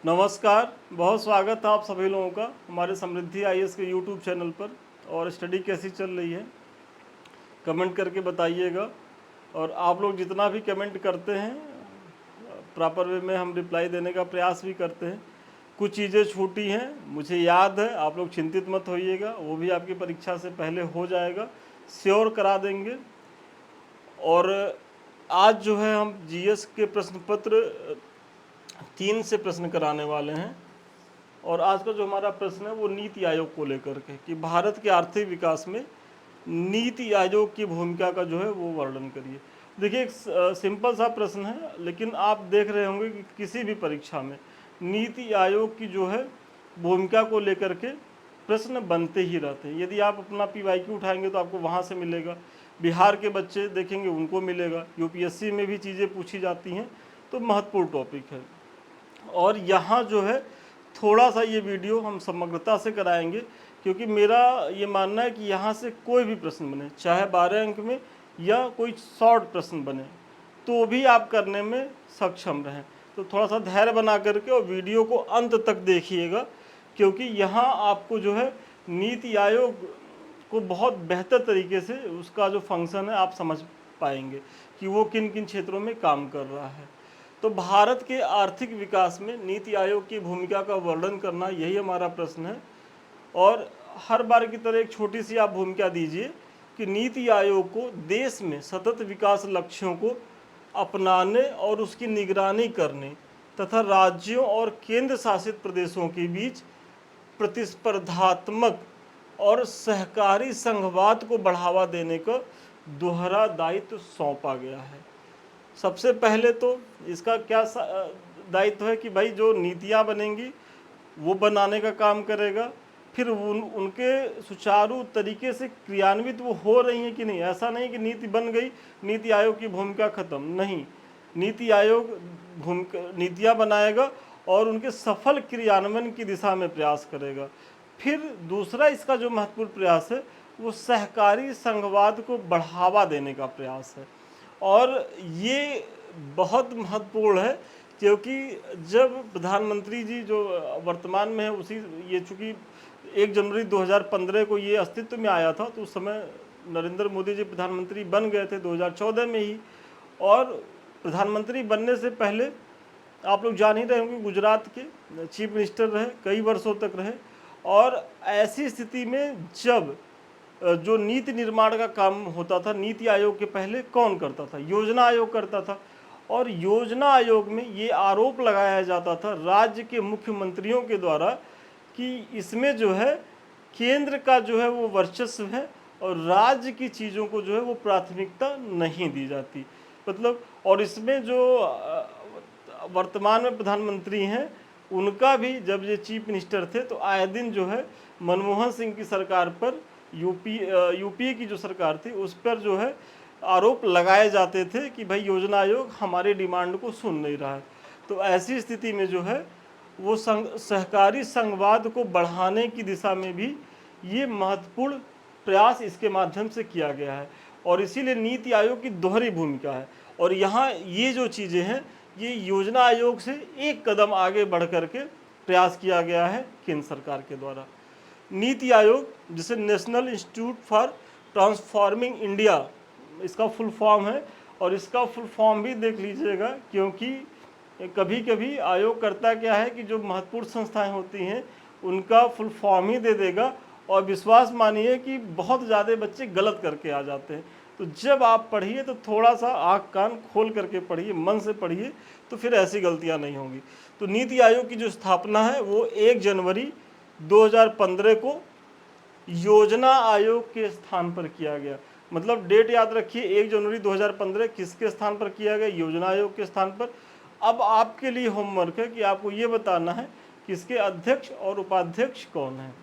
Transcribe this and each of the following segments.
नमस्कार, बहुत स्वागत है आप सभी लोगों का हमारे समृद्धि आईएएस के यूट्यूब चैनल पर। और स्टडी कैसी चल रही है कमेंट करके बताइएगा। और आप लोग जितना भी कमेंट करते हैं प्रॉपर वे में हम रिप्लाई देने का प्रयास भी करते हैं। कुछ चीज़ें छूटी हैं, मुझे याद है, आप लोग चिंतित मत होइएगा, वो भी आपकी परीक्षा से पहले हो जाएगा, श्योर करा देंगे। और आज जो है हम जीएस के प्रश्न पत्र 3 से प्रश्न कराने वाले हैं। और आज का जो हमारा प्रश्न है वो नीति आयोग को लेकर के कि भारत के आर्थिक विकास में नीति आयोग की भूमिका का जो है वो वर्णन करिए। देखिए, एक सिंपल सा प्रश्न है, लेकिन आप देख रहे होंगे कि किसी भी परीक्षा में नीति आयोग की जो है भूमिका को लेकर के प्रश्न बनते ही रहते हैं। यदि आप अपना पीवाईक्यू उठाएंगे तो आपको वहाँ से मिलेगा, बिहार के बच्चे देखेंगे उनको मिलेगा, यूपीएससी में भी चीज़ें पूछी जाती हैं, तो महत्वपूर्ण टॉपिक है। और यहाँ जो है थोड़ा सा ये वीडियो हम समग्रता से कराएंगे, क्योंकि मेरा ये मानना है कि यहाँ से कोई भी प्रश्न बने, चाहे 12 अंक में या कोई शॉर्ट प्रश्न बने, तो भी आप करने में सक्षम रहें। तो थोड़ा सा धैर्य बना करके और वीडियो को अंत तक देखिएगा, क्योंकि यहाँ आपको जो है नीति आयोग को बहुत बेहतर तरीके से उसका जो फंक्शन है आप समझ पाएंगे कि वो किन किन क्षेत्रों में काम कर रहा है। तो भारत के आर्थिक विकास में नीति आयोग की भूमिका का वर्णन करना, यही हमारा प्रश्न है। और हर बार की तरह एक छोटी सी आप भूमिका दीजिए कि नीति आयोग को देश में सतत विकास लक्ष्यों को अपनाने और उसकी निगरानी करने तथा राज्यों और केंद्र शासित प्रदेशों के बीच प्रतिस्पर्धात्मक और सहकारी संघवाद को बढ़ावा देने का दोहरा दायित्व सौंपा गया है। सबसे पहले तो इसका क्या दायित्व है कि भाई जो नीतियाँ बनेंगी वो बनाने का काम करेगा, फिर उनके सुचारू तरीके से क्रियान्वित वो हो रही हैं कि नहीं। ऐसा नहीं कि नीति बन गई, नीति आयोग की भूमिका खत्म, नहीं। नीति आयोग नीतियाँ बनाएगा और उनके सफल क्रियान्वयन की दिशा में प्रयास करेगा। फिर दूसरा इसका जो महत्वपूर्ण प्रयास है वो सहकारी संघवाद को बढ़ावा देने का प्रयास है। और ये बहुत महत्वपूर्ण है, क्योंकि जब प्रधानमंत्री जी जो वर्तमान में है उसी, ये चूँकि 1 जनवरी 2015 को ये अस्तित्व में आया था, तो उस समय नरेंद्र मोदी जी प्रधानमंत्री बन गए थे 2014 में ही। और प्रधानमंत्री बनने से पहले आप लोग जान ही रहे होंगे गुजरात के चीफ मिनिस्टर रहे, कई वर्षों तक रहे। और ऐसी स्थिति में जब जो नीति निर्माण का काम होता था, नीति आयोग के पहले कौन करता था? योजना आयोग करता था। और योजना आयोग में ये आरोप लगाया जाता था राज्य के मुख्यमंत्रियों के द्वारा कि इसमें जो है केंद्र का जो है वो वर्चस्व है और राज्य की चीज़ों को जो है वो प्राथमिकता नहीं दी जाती। मतलब, और इसमें जो वर्तमान में प्रधानमंत्री हैं उनका भी, जब ये चीफ मिनिस्टर थे तो आए दिन जो है मनमोहन सिंह की सरकार पर, यूपीए की जो सरकार थी उस पर जो है आरोप लगाए जाते थे कि भाई योजना आयोग हमारी डिमांड को सुन नहीं रहा है। तो ऐसी स्थिति में जो है वो सहकारी संघवाद को बढ़ाने की दिशा में भी ये महत्वपूर्ण प्रयास इसके माध्यम से किया गया है। और इसीलिए नीति आयोग की दोहरी भूमिका है। और यहाँ ये जो चीज़ें हैं ये योजना आयोग से एक कदम आगे बढ़ करके प्रयास किया गया है केंद्र सरकार के द्वारा। नीति आयोग, जिसे national institute for transforming India इसका फुल फॉर्म है, और इसका फुल फॉर्म भी देख लीजिएगा, क्योंकि कभी कभी आयोग करता क्या है कि जो महत्वपूर्ण संस्थाएं होती हैं उनका फुल फॉर्म ही दे देगा, और विश्वास मानिए कि बहुत ज़्यादा बच्चे गलत करके आ जाते हैं। तो जब आप पढ़िए तो थोड़ा सा आँख कान खोल करके पढ़िए, मन से पढ़िए, तो फिर ऐसी गलतियाँ नहीं होंगी। तो नीति आयोग की जो स्थापना है वो 1 जनवरी 2015 को योजना आयोग के स्थान पर किया गया। मतलब डेट याद रखिए, 1 जनवरी 2015 किसके स्थान पर किया गया? योजना आयोग के स्थान पर। अब आपके लिए होमवर्क है कि आपको ये बताना है कि इसके अध्यक्ष और उपाध्यक्ष कौन हैं।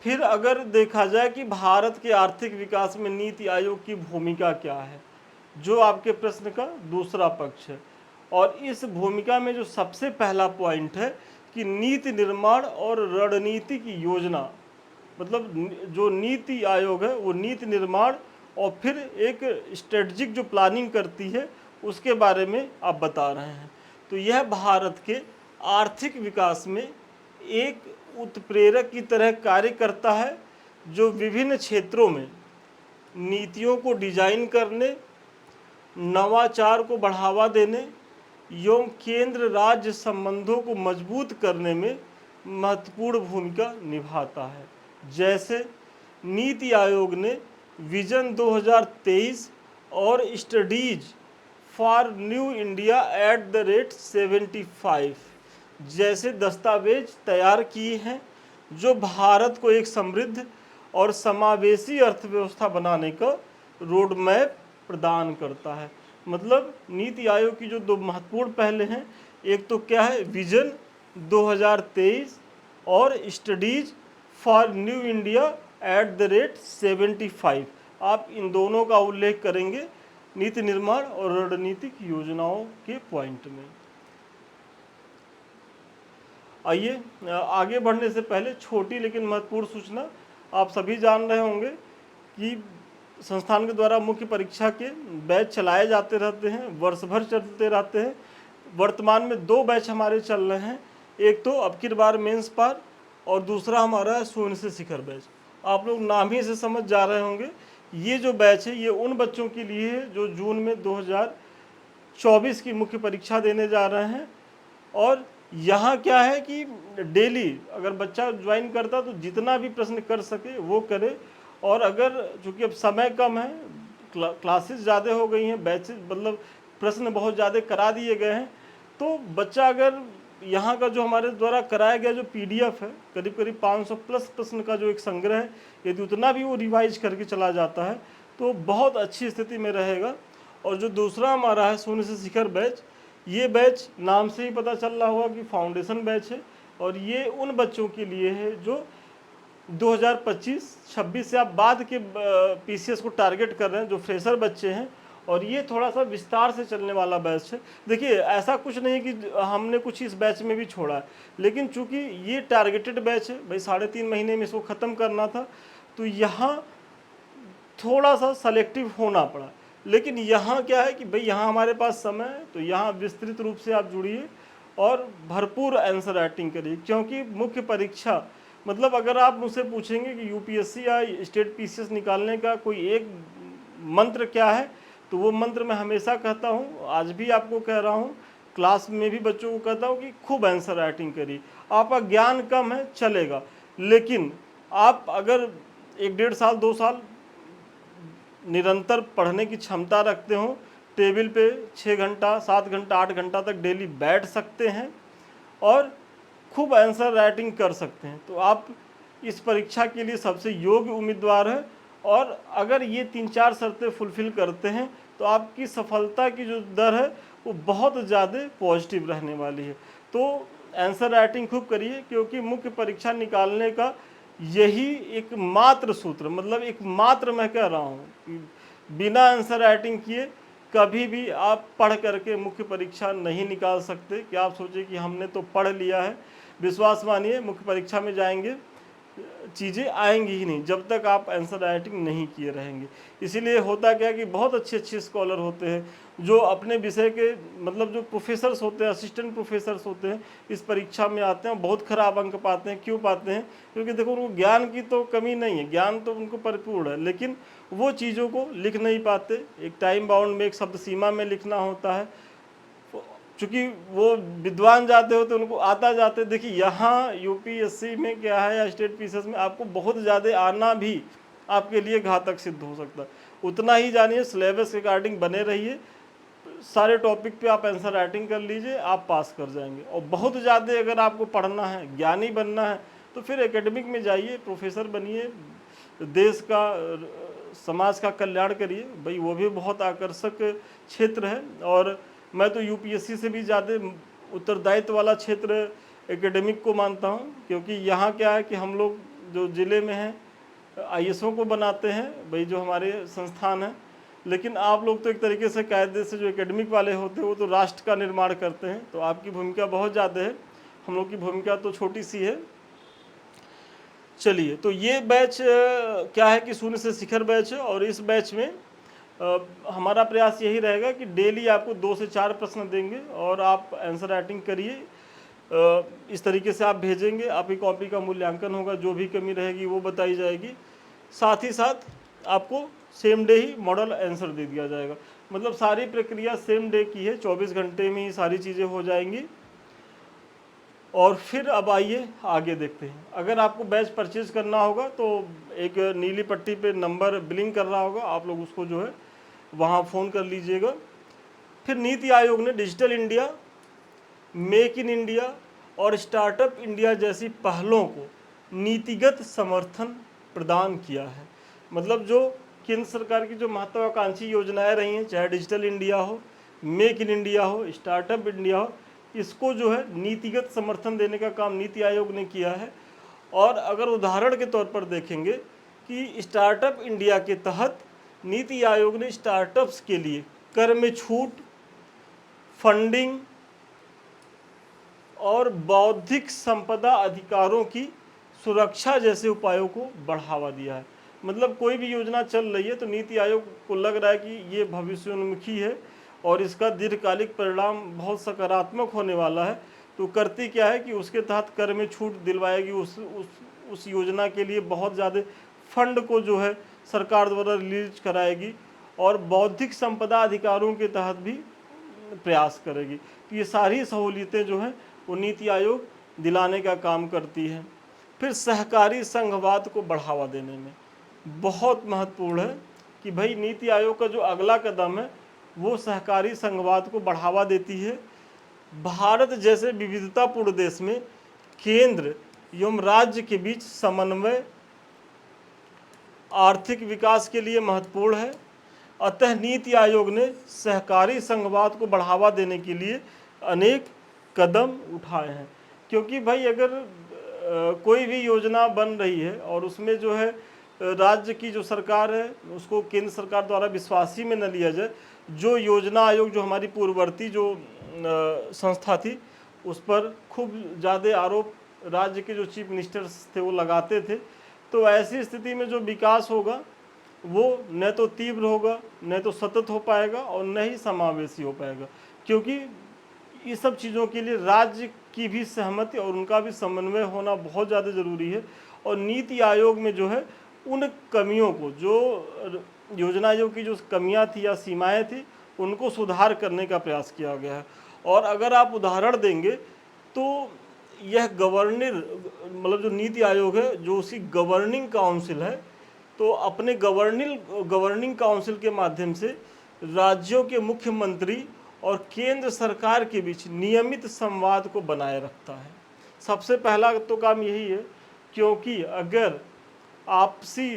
फिर अगर देखा जाए कि भारत के आर्थिक विकास में नीति आयोग की भूमिका क्या है, जो आपके प्रश्न का दूसरा पक्ष है। और इस भूमिका में जो सबसे पहला पॉइंट है कि नीति निर्माण और रणनीति की योजना, मतलब जो नीति आयोग है वो नीति निर्माण और फिर एक स्ट्रेटजिक जो प्लानिंग करती है उसके बारे में आप बता रहे हैं। तो यह भारत के आर्थिक विकास में एक उत्प्रेरक की तरह कार्य करता है, जो विभिन्न क्षेत्रों में नीतियों को डिजाइन करने, नवाचार को बढ़ावा देने एवं केंद्र राज्य संबंधों को मजबूत करने में महत्वपूर्ण भूमिका निभाता है। जैसे नीति आयोग ने विजन 2023 और स्टडीज फॉर न्यू इंडिया @75 जैसे दस्तावेज तैयार किए हैं, जो भारत को एक समृद्ध और समावेशी अर्थव्यवस्था बनाने का रोड मैप प्रदान करता है। मतलब नीति आयोग की जो दो महत्वपूर्ण पहले हैं, एक तो क्या है, विजन 2023 और स्टडीज फॉर न्यू इंडिया @75। आप इन दोनों का उल्लेख करेंगे नीति निर्माण और रणनीतिक योजनाओं के पॉइंट में। आइए आगे बढ़ने से पहले छोटी लेकिन महत्वपूर्ण सूचना। आप सभी जान रहे होंगे कि संस्थान के द्वारा मुख्य परीक्षा के बैच चलाए जाते रहते हैं, वर्ष भर चलते रहते हैं। वर्तमान में 2 बैच हमारे चल रहे हैं, एक तो अब की बार मेंस पार और दूसरा हमारा है शून्य से शिखर बैच। आप लोग नाम ही से समझ जा रहे होंगे, ये जो बैच है ये उन बच्चों के लिए है जो जून में 2024 की मुख्य परीक्षा देने जा रहे हैं। और यहाँ क्या है कि डेली अगर बच्चा ज्वाइन करता तो जितना भी प्रश्न कर सके वो करे, और अगर चूँकि अब समय कम है, क्लासेस ज़्यादा हो गई हैं, बैचेस मतलब प्रश्न बहुत ज़्यादा करा दिए गए हैं, तो बच्चा अगर यहाँ का जो हमारे द्वारा कराया गया जो PDF है, करीब करीब 500 प्लस प्रश्न का जो एक संग्रह है, यदि उतना भी वो रिवाइज करके चला जाता है तो बहुत अच्छी स्थिति में रहेगा। और जो दूसरा हमारा है शून्य से शिखर बैच, ये बैच नाम से ही पता चल रहा होगा कि फाउंडेशन बैच है, और ये उन बच्चों के लिए है जो 2025-26 से आप बाद के PCS को टारगेट कर रहे हैं, जो फ्रेशर बच्चे हैं, और ये थोड़ा सा विस्तार से चलने वाला बैच है। देखिए ऐसा कुछ नहीं है कि हमने कुछ इस बैच में भी छोड़ा है, लेकिन चूंकि ये टारगेटेड बैच है भाई, 3.5 महीने में इसको ख़त्म करना था, तो यहाँ थोड़ा सा सेलेक्टिव होना पड़ा। लेकिन यहाँ क्या है कि भाई यहाँ हमारे पास समय है, तो यहाँ विस्तृत रूप से आप जुड़िए और भरपूर आंसर राइटिंग करिए, क्योंकि मुख्य परीक्षा मतलब अगर आप मुझसे पूछेंगे कि UPSC या स्टेट PCS निकालने का कोई एक मंत्र क्या है, तो वो मंत्र मैं हमेशा कहता हूँ, आज भी आपको कह रहा हूँ, क्लास में भी बच्चों को कहता हूँ कि खूब आंसर राइटिंग करिए। आपका ज्ञान कम है चलेगा, लेकिन आप अगर 1-1.5 साल 2 साल निरंतर पढ़ने की क्षमता रखते हो, टेबल पे 6 घंटा 7 घंटा 8 घंटा तक डेली बैठ सकते हैं और खूब आंसर राइटिंग कर सकते हैं, तो आप इस परीक्षा के लिए सबसे योग्य उम्मीदवार हैं। और अगर ये 3-4 शर्तें फुलफिल करते हैं तो आपकी सफलता की जो दर है वो बहुत ज़्यादा पॉजिटिव रहने वाली है। तो आंसर राइटिंग खूब करिए, क्योंकि मुख्य परीक्षा निकालने का यही एक मात्र सूत्र, मतलब एक मात्र मैं कह रहा हूँ कि बिना आंसर राइटिंग किए कभी भी आप पढ़ करके मुख्य परीक्षा नहीं निकाल सकते। कि आप सोचें कि हमने तो पढ़ लिया है, विश्वास मानिए मुख्य परीक्षा में जाएंगे चीज़ें आएंगी ही नहीं जब तक आप आंसर राइटिंग नहीं किए रहेंगे। इसीलिए होता क्या है कि बहुत अच्छे स्कॉलर होते हैं जो अपने विषय के मतलब जो प्रोफेसर्स होते हैं, असिस्टेंट प्रोफेसर्स होते हैं, इस परीक्षा में आते हैं, बहुत खराब अंक पाते हैं। क्यों पाते हैं? क्योंकि देखो उनको ज्ञान की तो कमी नहीं है, ज्ञान तो उनको परिपूर्ण है, लेकिन वो चीज़ों को लिख नहीं पाते। एक टाइम बाउंड में, एक शब्द सीमा में लिखना होता है। चूँकि वो विद्वान जाते हो तो उनको आता जाते। देखिए यहाँ UPSC में क्या है या स्टेट PCS में आपको बहुत ज़्यादा आना भी आपके लिए घातक सिद्ध हो सकता है। उतना ही जानिए, सिलेबस के अकॉर्डिंग बने रहिए, सारे टॉपिक पे आप आंसर राइटिंग कर लीजिए, आप पास कर जाएंगे। और बहुत ज़्यादा अगर आपको पढ़ना है, ज्ञानी बनना है, तो फिर एकेडमिक में जाइए, प्रोफेसर बनिए, देश का समाज का कल्याण करिए, भाई वो भी बहुत आकर्षक क्षेत्र है। और मैं तो UPSC से भी ज़्यादा उत्तरदायित्व वाला क्षेत्र एकेडमिक को मानता हूँ, क्योंकि यहाँ क्या है कि हम लोग जो ज़िले में हैं IASओं को बनाते हैं, भाई जो हमारे संस्थान हैं, लेकिन आप लोग तो एक तरीके से कायदे से जो एकेडमिक वाले होते हैं वो तो राष्ट्र का निर्माण करते हैं, तो आपकी भूमिका बहुत ज़्यादा है, हम लोग की भूमिका तो छोटी सी है। चलिए, तो ये बैच क्या है कि शून्य से शिखर बैच है, और इस बैच में हमारा प्रयास यही रहेगा कि डेली आपको 2 से 4 प्रश्न देंगे और आप आंसर राइटिंग करिए। इस तरीके से आप भेजेंगे, आपकी कॉपी का मूल्यांकन होगा, जो भी कमी रहेगी वो बताई जाएगी। साथ ही साथ आपको सेम डे ही मॉडल आंसर दे दिया जाएगा। मतलब सारी प्रक्रिया सेम डे की है, 24 घंटे में ही सारी चीज़ें हो जाएंगी। और फिर अब आइए आगे देखते हैं। अगर आपको बैच परचेज करना होगा तो एक नीली पट्टी पे नंबर ब्लिंक कर रहा होगा, आप लोग उसको जो है वहाँ फ़ोन कर लीजिएगा। फिर नीति आयोग ने digital India, make in India और स्टार्टअप इंडिया जैसी पहलों को नीतिगत समर्थन प्रदान किया है। मतलब जो केंद्र सरकार की जो महत्वाकांक्षी योजनाएं रही हैं, चाहे डिजिटल इंडिया हो, मेक इन इंडिया हो, स्टार्टअप इंडिया हो, इसको जो है नीतिगत समर्थन देने का काम नीति आयोग ने किया है। और अगर उदाहरण के तौर पर देखेंगे कि स्टार्टअप इंडिया के तहत नीति आयोग ने स्टार्टअप्स के लिए कर में छूट, फंडिंग और बौद्धिक संपदा अधिकारों की सुरक्षा जैसे उपायों को बढ़ावा दिया है। मतलब कोई भी योजना चल रही है तो नीति आयोग को लग रहा है कि ये भविष्योन्मुखी है और इसका दीर्घकालिक परिणाम बहुत सकारात्मक होने वाला है, तो करती क्या है कि उसके तहत कर में छूट दिलवाएगी। उस योजना के लिए बहुत ज़्यादा फंड को जो है सरकार द्वारा रिलीज कराएगी और बौद्धिक संपदा अधिकारों के तहत भी प्रयास करेगी। तो ये सारी सहूलियतें जो हैं वो नीति आयोग दिलाने का काम करती है। फिर सहकारी संघवाद को बढ़ावा देने में बहुत महत्वपूर्ण है कि भाई नीति आयोग का जो अगला कदम है वो सहकारी संघवाद को बढ़ावा देती है। भारत जैसे विविधतापूर्ण देश में केंद्र एवं राज्य के बीच समन्वय आर्थिक विकास के लिए महत्वपूर्ण है। अतः नीति आयोग ने सहकारी संघवाद को बढ़ावा देने के लिए अनेक कदम उठाए हैं। क्योंकि भाई अगर कोई भी योजना बन रही है और उसमें जो है राज्य की जो सरकार है उसको केंद्र सरकार द्वारा विश्वासी में न लिया जाए, जो योजना आयोग जो हमारी पूर्ववर्ती जो संस्था थी उस पर खूब ज़्यादा आरोप राज्य के जो चीफ मिनिस्टर्स थे वो लगाते थे। तो ऐसी स्थिति में जो विकास होगा वो न तो तीव्र होगा, न तो सतत हो पाएगा और न ही समावेशी हो पाएगा। क्योंकि ये सब चीज़ों के लिए राज्य की भी सहमति और उनका भी समन्वय होना बहुत ज़्यादा ज़रूरी है। और नीति आयोग में जो है उन कमियों को, जो योजना आयोग की जो कमियां थी या सीमाएं थी, उनको सुधार करने का प्रयास किया गया है। और अगर आप उदाहरण देंगे तो यह मतलब जो नीति आयोग है जो उसकी गवर्निंग काउंसिल है, तो अपने गवर्निंग काउंसिल के माध्यम से राज्यों के मुख्यमंत्री और केंद्र सरकार के बीच नियमित संवाद को बनाए रखता है। सबसे पहला तो काम यही है, क्योंकि अगर आपसी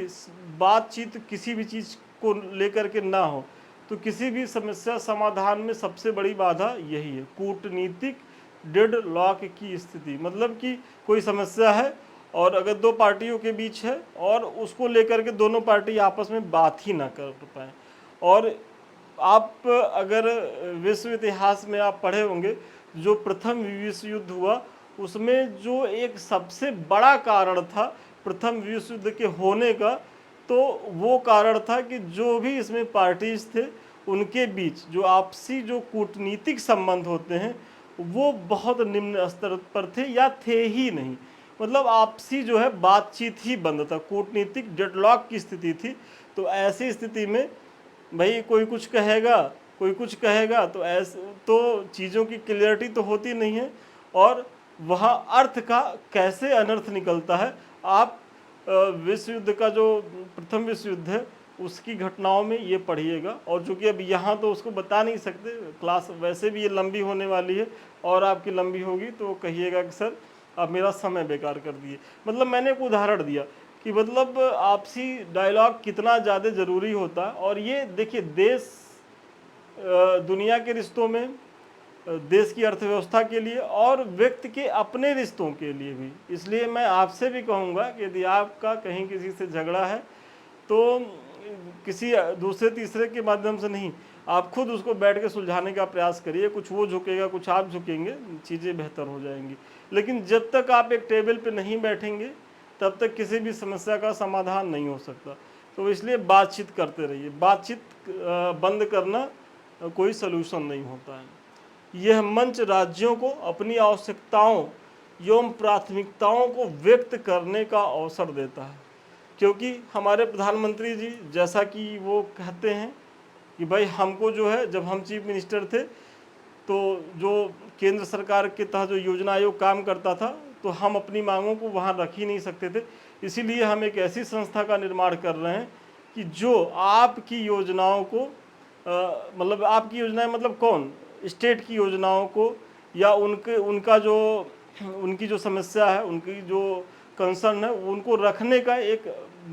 बातचीत किसी भी चीज़ को लेकर के ना हो तो किसी भी समस्या समाधान में सबसे बड़ी बाधा यही है, कूटनीतिक डेडलॉक की स्थिति। मतलब कि कोई समस्या है और अगर दो पार्टियों के बीच है और उसको लेकर के दोनों पार्टी आपस में बात ही ना कर पाए। और आप अगर विश्व इतिहास में आप पढ़े होंगे, जो प्रथम विश्व युद्ध हुआ उसमें जो एक सबसे बड़ा कारण था प्रथम विश्व युद्ध के होने का, तो वो कारण था कि जो भी इसमें पार्टीज थे उनके बीच जो आपसी जो कूटनीतिक संबंध होते हैं वो बहुत निम्न स्तर पर थे या थे ही नहीं। मतलब आपसी जो है बातचीत ही बंद था, कूटनीतिक डेडलॉक की स्थिति थी। तो ऐसी स्थिति में भाई कोई कुछ कहेगा तो ऐसे तो चीज़ों की क्लियरिटी तो होती नहीं है और वहाँ अर्थ का कैसे अनर्थ निकलता है। आप विश्व युद्ध का जो प्रथम विश्व युद्ध है उसकी घटनाओं में ये पढ़िएगा। और चूँकि अब यहाँ तो उसको बता नहीं सकते, क्लास वैसे भी ये लंबी होने वाली है और आपकी लंबी होगी तो कहिएगा कि सर आप मेरा समय बेकार कर दिए। मतलब मैंने एक उदाहरण दिया कि मतलब आपसी डायलॉग कितना ज़्यादा ज़रूरी होता है। और ये देखिए देश दुनिया के रिश्तों में, देश की अर्थव्यवस्था के लिए और व्यक्ति के अपने रिश्तों के लिए भी। इसलिए मैं आपसे भी कहूँगा कि यदि आपका कहीं किसी से झगड़ा है तो किसी दूसरे तीसरे के माध्यम से नहीं, आप खुद उसको बैठ के सुलझाने का प्रयास करिए। कुछ वो झुकेगा, कुछ आप झुकेंगे, चीज़ें बेहतर हो जाएंगी। लेकिन जब तक आप एक टेबल पे नहीं बैठेंगे तब तक किसी भी समस्या का समाधान नहीं हो सकता। तो इसलिए बातचीत करते रहिए। बातचीत बंद करना कोई सलूशन नहीं होता है। यह मंच राज्यों को अपनी आवश्यकताओं एवं प्राथमिकताओं को व्यक्त करने का अवसर देता है, क्योंकि हमारे प्रधानमंत्री जी जैसा कि वो कहते हैं कि भाई हमको जो है, जब हम चीफ मिनिस्टर थे तो जो केंद्र सरकार के तहत जो योजना आयोग काम करता था, तो हम अपनी मांगों को वहाँ रख ही नहीं सकते थे। इसीलिए हम एक ऐसी संस्था का निर्माण कर रहे हैं कि जो आपकी योजनाओं को मतलब आपकी योजनाएं मतलब कौन, स्टेट की योजनाओं को या उनकी जो समस्या है, उनकी जो कंसर्न है, उनको रखने का एक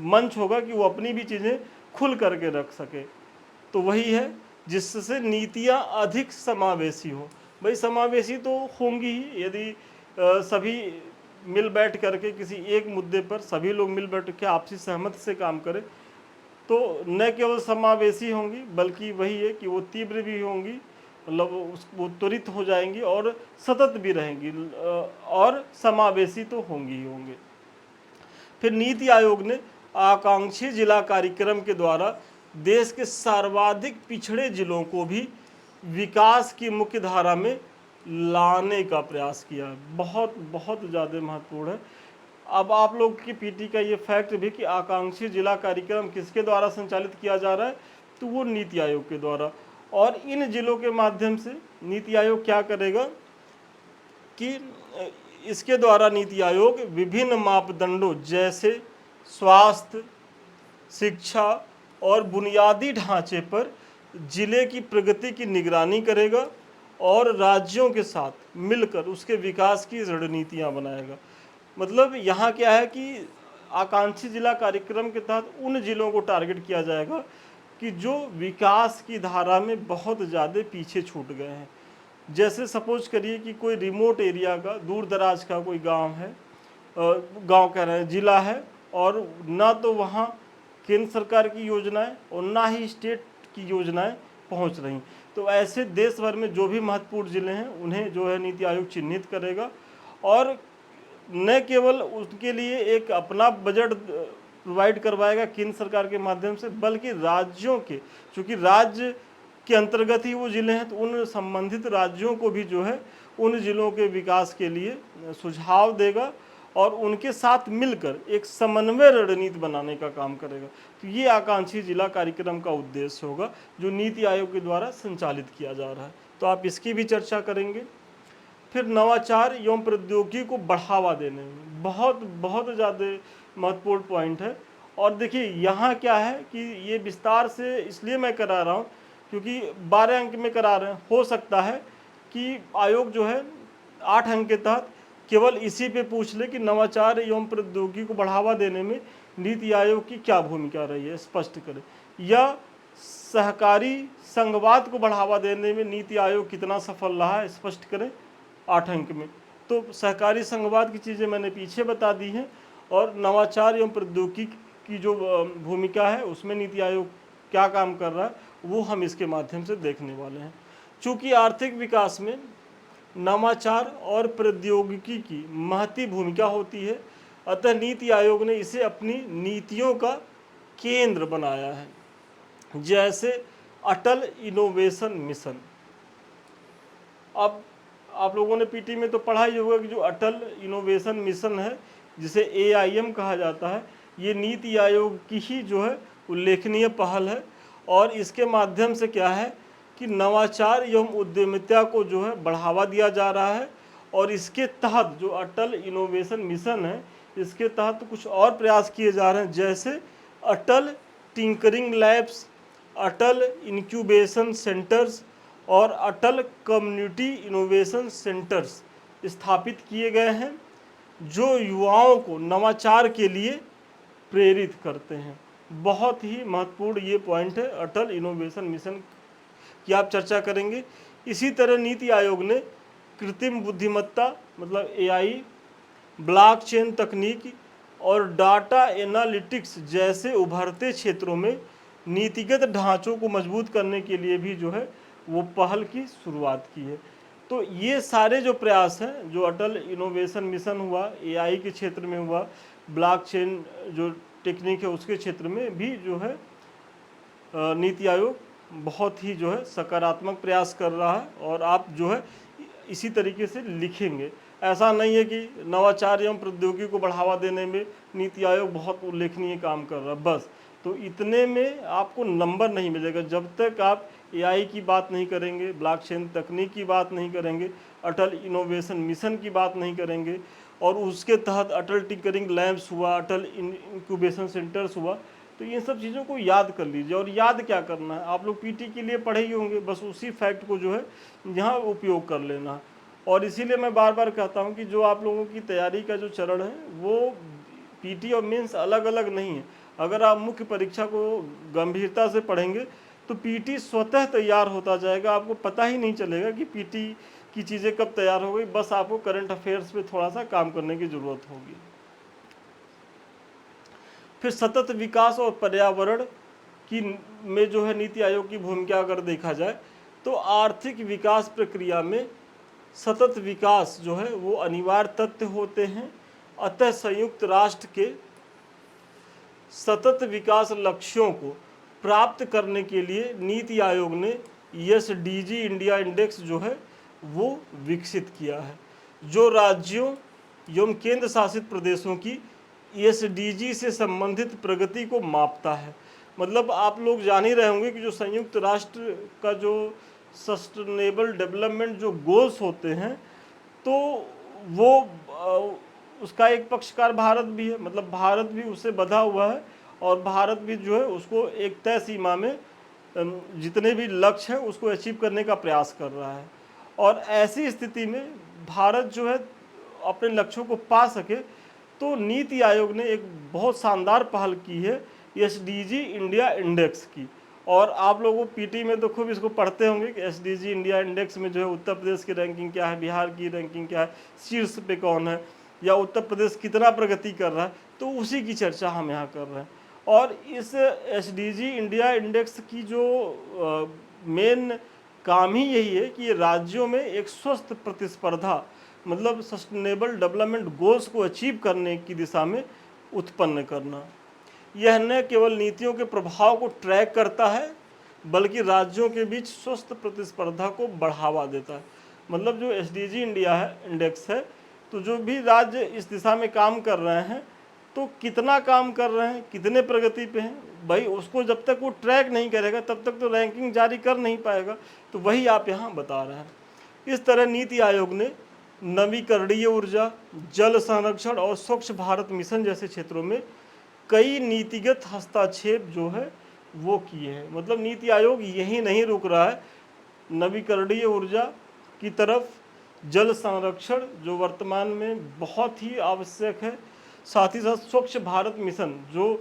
मंच होगा कि वो अपनी भी चीज़ें खुल करके रख सके। तो वही है जिससे नीतियाँ अधिक समावेशी हो। भाई समावेशी तो होंगी ही, यदि सभी मिल बैठ करके किसी एक मुद्दे पर सभी लोग मिल बैठ के आपसी सहमति से काम करें, तो न केवल समावेशी होंगी बल्कि वही है कि वो तीव्र भी होंगी, मतलब वो त्वरित हो जाएंगी और सतत भी रहेंगी, और समावेशी तो होंगी ही होंगे। फिर नीति आयोग ने आकांक्षी जिला कार्यक्रम के द्वारा देश के सर्वाधिक पिछड़े जिलों को भी विकास की मुख्य धारा में लाने का प्रयास किया है। बहुत बहुत ज़्यादा महत्वपूर्ण है। अब आप लोग की पीटी का ये फैक्ट भी कि आकांक्षी जिला कार्यक्रम किसके द्वारा संचालित किया जा रहा है, तो वो नीति आयोग के द्वारा। और इन जिलों के माध्यम से नीति आयोग क्या करेगा कि इसके द्वारा नीति आयोग विभिन्न मापदंडों जैसे स्वास्थ्य, शिक्षा और बुनियादी ढांचे पर जिले की प्रगति की निगरानी करेगा और राज्यों के साथ मिलकर उसके विकास की रणनीतियां बनाएगा। मतलब यहाँ क्या है कि आकांक्षी जिला कार्यक्रम के तहत उन जिलों को टारगेट किया जाएगा कि जो विकास की धारा में बहुत ज़्यादा पीछे छूट गए हैं। जैसे सपोज करिए कि कोई रिमोट एरिया का, दूर दराज का कोई गांव है, गांव कह रहे हैं, जिला है, और ना तो वहाँ केंद्र सरकार की योजनाएं और ना ही स्टेट की योजनाएं पहुँच रही। तो ऐसे देश भर में जो भी महत्वपूर्ण ज़िले हैं उन्हें जो है नीति आयोग चिन्हित करेगा, और न केवल उनके लिए एक अपना बजट प्रोवाइड करवाएगा केंद्र सरकार के माध्यम से, बल्कि राज्यों के, चूँकि राज्य के अंतर्गत ही वो ज़िले हैं, तो उन संबंधित राज्यों को भी जो है उन ज़िलों के विकास के लिए सुझाव देगा और उनके साथ मिलकर एक समन्वय रणनीति बनाने का काम करेगा। तो ये आकांक्षी जिला कार्यक्रम का उद्देश्य होगा जो नीति आयोग के द्वारा संचालित किया जा रहा है। तो आप इसकी भी चर्चा करेंगे। फिर नवाचार एवं प्रौद्योगिकी को बढ़ावा देने में बहुत बहुत ज़्यादा महत्वपूर्ण पॉइंट है। और देखिए यहाँ क्या है कि ये विस्तार से इसलिए मैं करा रहा हूँ क्योंकि 12 अंक में करा रहे हैं। हो सकता है कि आयोग जो है 8 अंक के तहत केवल इसी पे पूछ ले कि नवाचार एवं प्रौद्योगिकी को बढ़ावा देने में नीति आयोग की क्या भूमिका रही है, स्पष्ट करें। या सहकारी संघवाद को बढ़ावा देने में नीति आयोग कितना सफल रहा है, स्पष्ट करें 8 अंक में। तो सहकारी संघवाद की चीज़ें मैंने पीछे बता दी हैं, और नवाचार एवं प्रौद्योगिकी की जो भूमिका है उसमें नीति आयोग क्या काम कर रहा है वो हम इसके माध्यम से देखने वाले हैं। चूँकि आर्थिक विकास में नवाचार और प्रौद्योगिकी की महती भूमिका होती है, अतः नीति आयोग ने इसे अपनी नीतियों का केंद्र बनाया है। जैसे अटल इनोवेशन मिशन। अब आप लोगों ने पीटी में तो पढ़ा ही होगा कि जो अटल इनोवेशन मिशन है, जिसे AIM कहा जाता है, ये नीति आयोग की ही जो है उल्लेखनीय पहल है। और इसके माध्यम से क्या है कि नवाचार एवं उद्यमिता को जो है बढ़ावा दिया जा रहा है। और इसके तहत जो अटल इनोवेशन मिशन है, इसके तहत कुछ और प्रयास किए जा रहे हैं, जैसे अटल टिंकरिंग लैब्स, अटल इंक्यूबेशन सेंटर्स और अटल कम्युनिटी इनोवेशन सेंटर्स स्थापित किए गए हैं, जो युवाओं को नवाचार के लिए प्रेरित करते हैं। बहुत ही महत्वपूर्ण ये पॉइंट है अटल इनोवेशन मिशन की, आप चर्चा करेंगे। इसी तरह नीति आयोग ने कृत्रिम बुद्धिमत्ता मतलब AI, ब्लॉकचेन तकनीक और डाटा एनालिटिक्स जैसे उभरते क्षेत्रों में नीतिगत ढांचों को मजबूत करने के लिए भी जो है वो पहल की शुरुआत की है। तो ये सारे जो प्रयास हैं, जो अटल इनोवेशन मिशन हुआ, AI के क्षेत्र में हुआ, ब्लॉकचेन जो टेक्निक है उसके क्षेत्र में भी जो है नीति आयोग बहुत ही जो है सकारात्मक प्रयास कर रहा है। और आप जो है इसी तरीके से लिखेंगे। ऐसा नहीं है कि नवाचार एवं प्रौद्योगिकी को बढ़ावा देने में नीति आयोग बहुत उल्लेखनीय काम कर रहा है बस, तो इतने में आपको नंबर नहीं मिलेगा जब तक आप एआई की बात नहीं करेंगे, ब्लॉकचेन तकनीक की बात नहीं करेंगे, अटल इनोवेशन मिशन की बात नहीं करेंगे, और उसके तहत अटल टिंकरिंग लैब्स हुआ, अटल इंक्यूबेशन सेंटर्स हुआ। तो इन सब चीज़ों को याद कर लीजिए। और याद क्या करना है, आप लोग पीटी के लिए पढ़े ही होंगे, बस उसी फैक्ट को जो है यहाँ उपयोग कर लेना। और इसीलिए मैं बार बार कहता हूँ कि जो आप लोगों की तैयारी का जो चरण है वो पीटी और मेंस अलग अलग नहीं है। अगर आप मुख्य परीक्षा को गंभीरता से पढ़ेंगे तो पीटी स्वतः तैयार होता जाएगा, आपको पता ही नहीं चलेगा कि पीटी की चीज़ें कब तैयार हो गई। बस आपको करंट अफेयर्स पे थोड़ा सा काम करने की ज़रूरत होगी। फिर सतत विकास और पर्यावरण की में जो है नीति आयोग की भूमिका अगर देखा जाए तो आर्थिक विकास प्रक्रिया में सतत विकास जो है वो अनिवार्य तथ्य होते हैं। अतः संयुक्त राष्ट्र के सतत विकास लक्ष्यों को प्राप्त करने के लिए नीति आयोग ने एसडीजी इंडिया इंडेक्स जो है वो विकसित किया है, जो राज्यों एवं केंद्र शासित प्रदेशों की एसडीजी से संबंधित प्रगति को मापता है। मतलब आप लोग जान ही रहे होंगे कि जो संयुक्त राष्ट्र का जो सस्टेनेबल डेवलपमेंट जो गोल्स होते हैं तो वो उसका एक पक्षकार भारत भी है। मतलब भारत भी उससे बंधा हुआ है और भारत भी जो है उसको एक तय सीमा में जितने भी लक्ष्य हैं उसको अचीव करने का प्रयास कर रहा है। और ऐसी स्थिति में भारत जो है अपने लक्ष्यों को पा सके तो नीति आयोग ने एक बहुत शानदार पहल की है एसडीजी इंडिया इंडेक्स की। और आप लोगों पीटी में तो खूब इसको पढ़ते होंगे कि एसडीजी इंडिया इंडेक्स में जो है उत्तर प्रदेश की रैंकिंग क्या है, बिहार की रैंकिंग क्या है, शीर्ष पे कौन है, या उत्तर प्रदेश कितना प्रगति कर रहा है, तो उसी की चर्चा हम यहाँ कर रहे हैं। और इस एसडीजी इंडिया इंडेक्स की जो मेन काम ही यही है कि ये राज्यों में एक स्वस्थ प्रतिस्पर्धा मतलब सस्टेनेबल डेवलपमेंट गोल्स को अचीव करने की दिशा में उत्पन्न करना। यह न केवल नीतियों के प्रभाव को ट्रैक करता है बल्कि राज्यों के बीच स्वस्थ प्रतिस्पर्धा को बढ़ावा देता है। मतलब जो एसडीजी इंडिया है इंडेक्स है, तो जो भी राज्य इस दिशा में काम कर रहे हैं तो कितना काम कर रहे हैं, कितने प्रगति पे हैं, भाई उसको जब तक वो ट्रैक नहीं करेगा तब तक तो रैंकिंग जारी कर नहीं पाएगा। तो वही आप यहाँ बता रहे हैं। इस तरह नीति आयोग ने नवीकरणीय ऊर्जा, जल संरक्षण और स्वच्छ भारत मिशन जैसे क्षेत्रों में कई नीतिगत हस्तक्षेप जो है वो किए हैं। मतलब नीति आयोग यही नहीं रुक रहा है, नवीकरणीय ऊर्जा की तरफ, जल संरक्षण जो वर्तमान में बहुत ही आवश्यक है, साथ ही साथ स्वच्छ भारत मिशन जो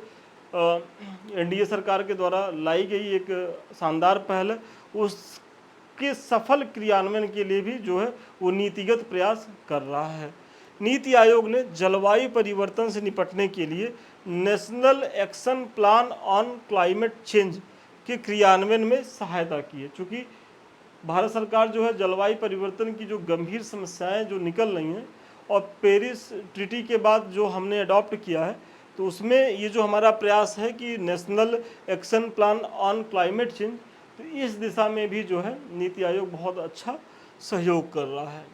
एनडीए सरकार के द्वारा लाई गई एक शानदार पहल है, उसके सफल क्रियान्वयन के लिए भी जो है वो नीतिगत प्रयास कर रहा है। नीति आयोग ने जलवायु परिवर्तन से निपटने के लिए national action plan on climate change के क्रियान्वयन में सहायता की है। चूँकि भारत सरकार जो है जलवायु परिवर्तन की जो गंभीर समस्याएं जो निकल रही हैं और पेरिस ट्रीटी के बाद जो हमने अडॉप्ट किया है, तो उसमें ये जो हमारा प्रयास है कि national action plan on climate change, तो इस दिशा में भी जो है नीति आयोग बहुत अच्छा सहयोग कर रहा है।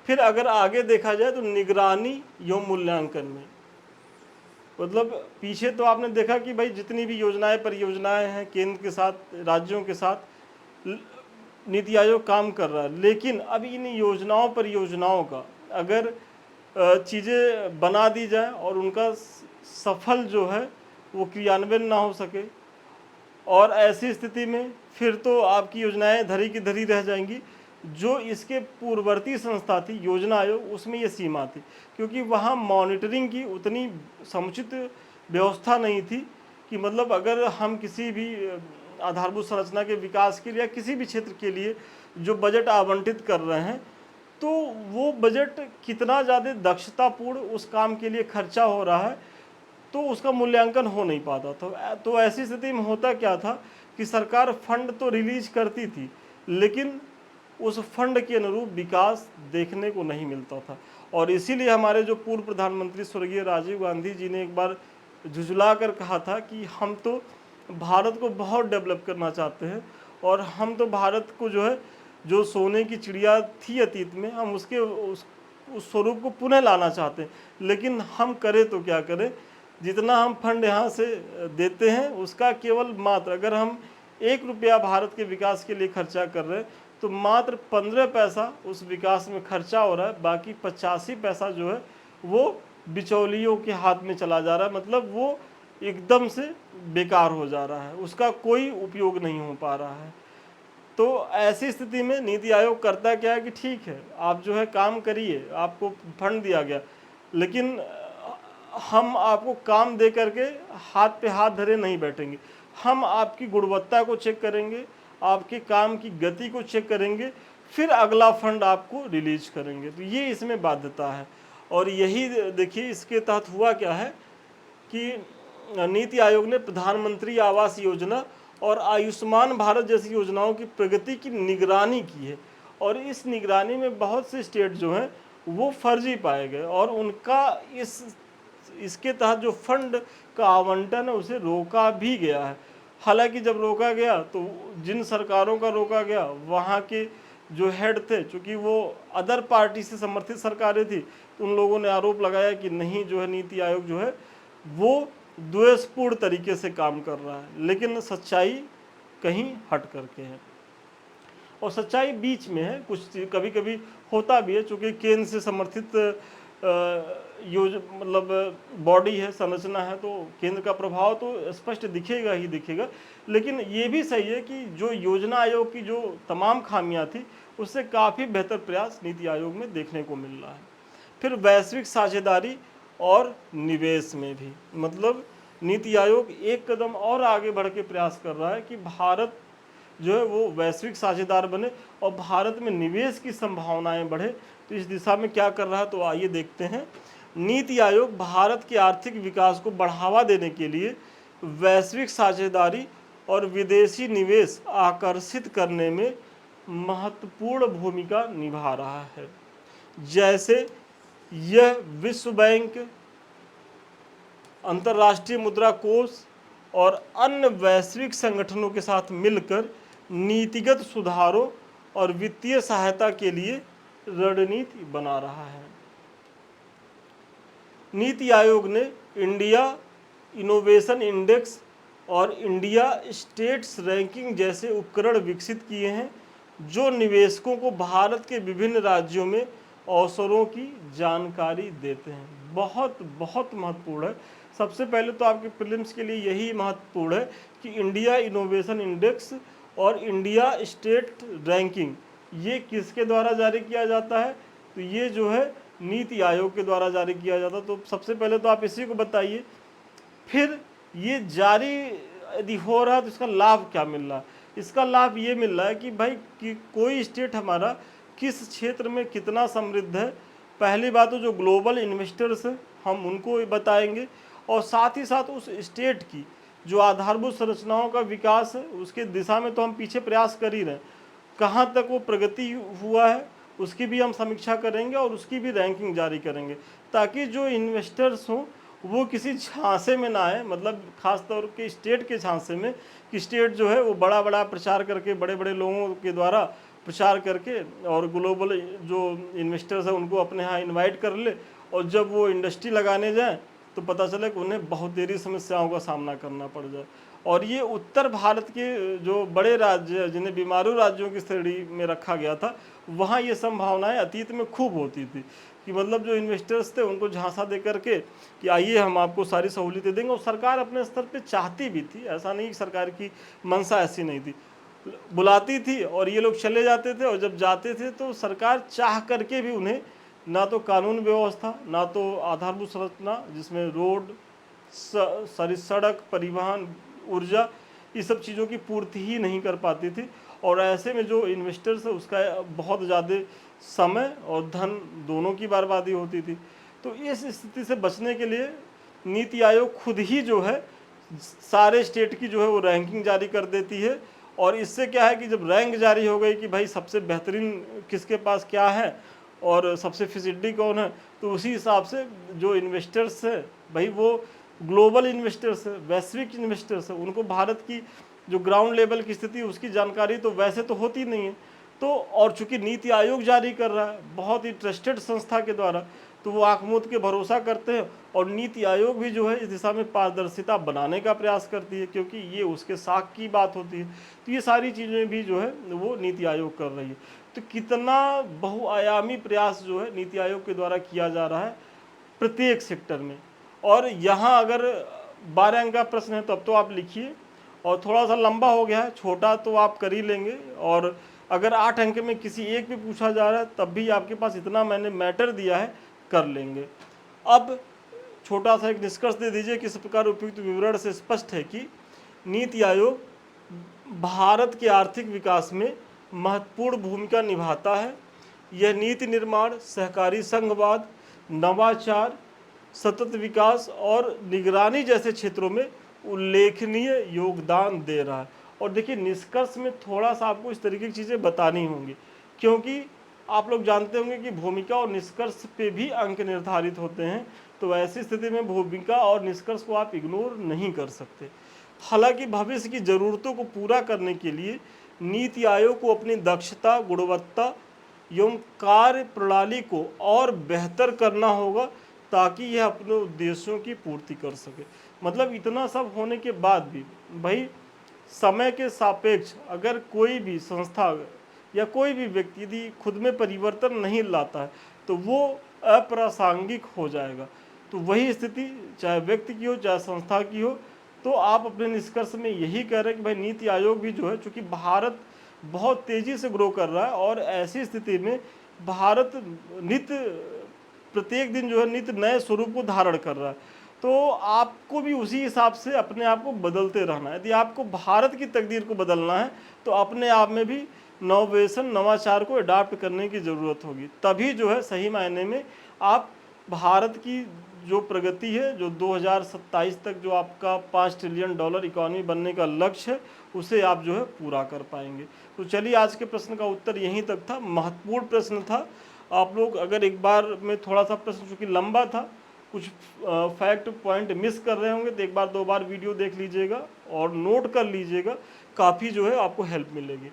फिर अगर आगे देखा जाए तो निगरानी एवं मूल्यांकन में, मतलब पीछे तो आपने देखा कि भाई जितनी भी योजनाएं परियोजनाएं हैं केंद्र के साथ, राज्यों के साथ नीति आयोग काम कर रहा है, लेकिन अब इन योजनाओं परियोजनाओं का अगर चीज़ें बना दी जाए और उनका सफल जो है वो क्रियान्वयन ना हो सके, और ऐसी स्थिति में फिर तो आपकी योजनाएं धरी की धरी रह जाएंगी। जो इसके पूर्ववर्ती संस्था थी योजना आयोग, उसमें ये सीमा थी क्योंकि वहाँ मॉनिटरिंग की उतनी समुचित व्यवस्था नहीं थी कि मतलब अगर हम किसी भी आधारभूत संरचना के विकास के लिए या किसी भी क्षेत्र के लिए जो बजट आवंटित कर रहे हैं तो वो बजट कितना ज़्यादा दक्षतापूर्ण उस काम के लिए खर्चा हो रहा है, तो उसका मूल्यांकन हो नहीं पाता था। तो ऐसी स्थिति में होता क्या था कि सरकार फंड तो रिलीज करती थी लेकिन उस फंड के अनुरूप विकास देखने को नहीं मिलता था। और इसीलिए हमारे जो पूर्व प्रधानमंत्री स्वर्गीय राजीव गांधी जी ने एक बार झुझला कर कहा था कि हम तो भारत को बहुत डेवलप करना चाहते हैं और हम तो भारत को जो है, जो सोने की चिड़िया थी अतीत में, हम उसके उस स्वरूप को पुनः लाना चाहते हैं। लेकिन हम करें तो क्या करें, जितना हम फंड यहाँ से देते हैं उसका केवल मात्र, अगर हम 1 रुपया भारत के विकास के लिए खर्चा कर रहे हैं तो मात्र 15 पैसा उस विकास में खर्चा हो रहा है, बाकी 85 पैसा जो है वो बिचौलियों के हाथ में चला जा रहा है। मतलब वो एकदम से बेकार हो जा रहा है, उसका कोई उपयोग नहीं हो पा रहा है। तो ऐसी स्थिति में नीति आयोग करता क्या है कि ठीक है, आप जो है काम करिए, आपको फंड दिया गया, लेकिन हम आपको काम दे करके हाथ पे हाथ धरे नहीं बैठेंगे। हम आपकी गुणवत्ता को चेक करेंगे, आपके काम की गति को चेक करेंगे, फिर अगला फंड आपको रिलीज करेंगे। तो ये इसमें बाध्यता है। और यही देखिए इसके तहत हुआ क्या है कि नीति आयोग ने प्रधानमंत्री आवास योजना और आयुष्मान भारत जैसी योजनाओं की प्रगति की निगरानी की है। और इस निगरानी में बहुत से स्टेट जो हैं वो फर्जी पाए गए और उनका इसके तहत जो फंड का आवंटन है उसे रोका भी गया है। हालांकि जब रोका गया तो जिन सरकारों का रोका गया वहाँ के जो हेड थे, चूँकि वो अदर पार्टी से समर्थित सरकारें थी, तो उन लोगों ने आरोप लगाया कि नहीं जो है नीति आयोग जो है वो द्वेषपूर्ण तरीके से काम कर रहा है। लेकिन सच्चाई कहीं हट करके है और सच्चाई बीच में है। कुछ कभी कभी होता भी है, चूँकि केंद्र से समर्थित मतलब बॉडी है, संरचना है, तो केंद्र का प्रभाव तो स्पष्ट दिखेगा ही दिखेगा। लेकिन ये भी सही है कि जो योजना आयोग की जो तमाम खामियां थी उससे काफ़ी बेहतर प्रयास नीति आयोग में देखने को मिल रहा है। फिर वैश्विक साझेदारी और निवेश में भी, मतलब नीति आयोग एक कदम और आगे बढ़ के प्रयास कर रहा है कि भारत जो है वो वैश्विक साझेदार बने और भारत में निवेश की संभावनाएं बढ़े। तो इस दिशा में क्या कर रहा है, तो आइए देखते हैं। नीति आयोग भारत के आर्थिक विकास को बढ़ावा देने के लिए वैश्विक साझेदारी और विदेशी निवेश आकर्षित करने में महत्वपूर्ण भूमिका निभा रहा है। जैसे यह विश्व बैंक, अंतर्राष्ट्रीय मुद्रा कोष और अन्य वैश्विक संगठनों के साथ मिलकर नीतिगत सुधारों और वित्तीय सहायता के लिए रणनीति बना रहा है। नीति आयोग ने इंडिया इनोवेशन इंडेक्स और इंडिया स्टेट्स रैंकिंग जैसे उपकरण विकसित किए हैं जो निवेशकों को भारत के विभिन्न राज्यों में अवसरों की जानकारी देते हैं। बहुत बहुत महत्वपूर्ण है। सबसे पहले तो आपके प्रीलिम्स के लिए यही महत्वपूर्ण है कि इंडिया इनोवेशन इंडेक्स और इंडिया स्टेट रैंकिंग ये किसके द्वारा जारी किया जाता है, तो ये जो है नीति आयोग के द्वारा जारी किया जाता है। तो सबसे पहले तो आप इसी को बताइए। फिर ये जारी यदि हो रहा है तो इसका लाभ क्या मिल रहा है? इसका लाभ ये मिल रहा है कि भाई कि कोई स्टेट हमारा किस क्षेत्र में कितना समृद्ध है। पहली बात तो जो ग्लोबल इन्वेस्टर्स हैं हम उनको बताएंगे और साथ ही साथ उस स्टेट की जो आधारभूत संरचनाओं का विकास है उसके दिशा में तो हम पीछे प्रयास कर ही रहे हैं, कहाँ तक वो प्रगति हुआ है उसकी भी हम समीक्षा करेंगे और उसकी भी रैंकिंग जारी करेंगे, ताकि जो इन्वेस्टर्स हों वो किसी झांसे में ना आए, मतलब खास तौर के स्टेट के झांसे में कि स्टेट जो है वो बड़ा बड़ा प्रचार करके बड़े बड़े लोगों के द्वारा प्रचार करके और ग्लोबल जो इन्वेस्टर्स हैं उनको अपने यहाँ इनवाइट कर ले और जब वो इंडस्ट्री लगाने जाएँ तो पता चले कि उन्हें बहुत देरी समस्याओं का सामना करना पड़ जाए। और ये उत्तर भारत के जो बड़े राज्य जिन्हें बीमारू राज्यों की श्रेणी में रखा गया था वहाँ ये संभावनाएं अतीत में खूब होती थी कि मतलब जो इन्वेस्टर्स थे उनको झांसा दे करके कि आइए हम आपको सारी सहूलियतें देंगे। और सरकार अपने स्तर पे चाहती भी थी, ऐसा नहीं कि सरकार की मंशा ऐसी नहीं थी, बुलाती थी और ये लोग चले जाते थे। और जब जाते थे तो सरकार चाह करके भी उन्हें ना तो कानून व्यवस्था, ना तो आधारभूत संरचना जिसमें रोड, सड़क, परिवहन, ऊर्जा, ये सब चीज़ों की पूर्ति ही नहीं कर पाती थी। और ऐसे में जो इन्वेस्टर्स है उसका बहुत ज़्यादा समय और धन दोनों की बर्बादी होती थी। तो इस स्थिति से बचने के लिए नीति आयोग खुद ही जो है सारे स्टेट की जो है वो रैंकिंग जारी कर देती है। और इससे क्या है कि जब रैंक जारी हो गई कि भाई सबसे बेहतरीन किसके पास क्या है और सबसे फैसिलिटी कौन है, तो उसी हिसाब से जो इन्वेस्टर्स है भाई वो ग्लोबल इन्वेस्टर्स है, वैश्विक इन्वेस्टर्स है, उनको भारत की जो ग्राउंड लेवल की स्थिति उसकी जानकारी तो वैसे तो होती नहीं है। तो और चूंकि नीति आयोग जारी कर रहा है बहुत ही ट्रस्टेड संस्था के द्वारा, तो वो आंख मूंद के भरोसा करते हैं। और नीति आयोग भी जो है इस दिशा में पारदर्शिता बनाने का प्रयास करती है, क्योंकि ये उसके साख की बात होती है। तो ये सारी चीज़ें भी जो है वो नीति आयोग कर रही है। तो कितना बहुआयामी प्रयास जो है नीति आयोग के द्वारा किया जा रहा है प्रत्येक सेक्टर में। और यहाँ अगर 12 अंक का प्रश्न है तब तो आप लिखिए, और थोड़ा सा लंबा हो गया है, छोटा तो आप कर ही लेंगे। और अगर 8 अंक में किसी एक भी पूछा जा रहा है तब भी आपके पास इतना मैंने मैटर दिया है, कर लेंगे। अब छोटा सा एक निष्कर्ष दे दीजिए किस प्रकार उपयुक्त विवरण से स्पष्ट है कि नीति आयोग भारत के आर्थिक विकास में महत्वपूर्ण भूमिका निभाता है। यह नीति निर्माण, सहकारी संघवाद, नवाचार, सतत विकास और निगरानी जैसे क्षेत्रों में उल्लेखनीय योगदान दे रहा है। और देखिए निष्कर्ष में थोड़ा सा आपको इस तरीके की चीज़ें बतानी होंगी, क्योंकि आप लोग जानते होंगे कि भूमिका और निष्कर्ष पे भी अंक निर्धारित होते हैं। तो ऐसी स्थिति में भूमिका और निष्कर्ष को आप इग्नोर नहीं कर सकते। हालांकि भविष्य की ज़रूरतों को पूरा करने के लिए नीति आयोग को अपनी दक्षता, गुणवत्ता एवं कार्य प्रणाली को और बेहतर करना होगा, ताकि यह अपने उद्देश्यों की पूर्ति कर सके। मतलब इतना सब होने के बाद भी भाई समय के सापेक्ष अगर कोई भी संस्था या कोई भी व्यक्ति यदि खुद में परिवर्तन नहीं लाता है तो वो अप्रासंगिक हो जाएगा। तो वही स्थिति चाहे व्यक्ति की हो चाहे संस्था की हो। तो आप अपने निष्कर्ष में यही कह रहे हैं कि भाई नीति आयोग भी जो है, चूँकि भारत बहुत तेज़ी से ग्रो कर रहा है और ऐसी स्थिति में भारत नित्य प्रत्येक दिन जो है नित्य नए स्वरूप को धारण कर रहा है। तो आपको भी उसी हिसाब से अपने आप को बदलते रहना है। यदि आपको भारत की तकदीर को बदलना है तो अपने आप में भी नवोवेशन, नवाचार को अडाप्ट करने की ज़रूरत होगी। तभी जो है सही मायने में आप भारत की जो प्रगति है, जो 2027 तक जो आपका $5 ट्रिलियन इकॉनमी बनने का लक्ष्य है, उसे आप जो है पूरा कर पाएंगे। तो चलिए आज के प्रश्न का उत्तर यहीं तक था। महत्वपूर्ण प्रश्न था। आप लोग अगर एक बार में थोड़ा सा प्रश्न चूँकि लंबा था, कुछ फैक्ट पॉइंट मिस कर रहे होंगे तो एक बार दो बार वीडियो देख लीजिएगा और नोट कर लीजिएगा, काफ़ी जो है आपको हेल्प मिलेगी।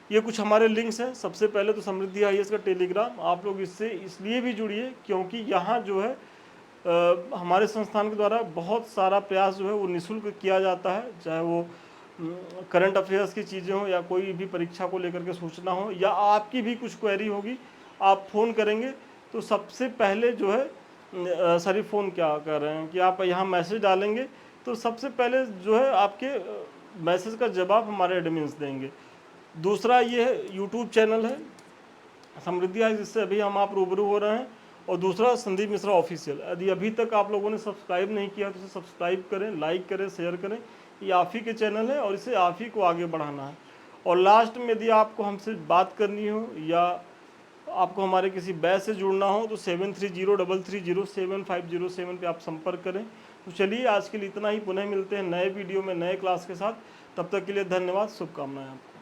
ये कुछ हमारे लिंक्स हैं। सबसे पहले तो समृद्धि IAS का टेलीग्राम, आप लोग इससे इसलिए भी जुड़िए क्योंकि यहाँ जो है हमारे संस्थान के द्वारा बहुत सारा प्रयास जो है वो निःशुल्क किया जाता है, चाहे वो करंट अफेयर्स की चीज़ें हो या कोई भी परीक्षा को लेकर के सूचना हो या आपकी भी कुछ क्वेरी होगी, आप फ़ोन करेंगे तो सबसे पहले जो है सॉरी फ़ोन क्या कर रहे हैं कि आप यहाँ मैसेज डालेंगे तो सबसे पहले जो है आपके मैसेज का जवाब हमारे एडमिन्स देंगे। दूसरा ये है यूट्यूब चैनल है समृद्धि IAS, जिससे अभी हम आप रूबरू हो रहे हैं। और दूसरा संदीप मिश्रा ऑफिशियल, यदि अभी तक आप लोगों ने सब्सक्राइब नहीं किया तो इसे सब्सक्राइब करें, लाइक करें, शेयर करें। ये आप ही के चैनल है और इसे आप ही को आगे बढ़ाना है। और लास्ट में यदि आपको हमसे बात करनी हो या आपको हमारे किसी बैच से जुड़ना हो तो 7303307507 पे आप संपर्क करें। तो चलिए आज के लिए इतना ही, पुनः मिलते हैं नए वीडियो में नए क्लास के साथ। तब तक के लिए धन्यवाद, शुभकामनाएं आपको।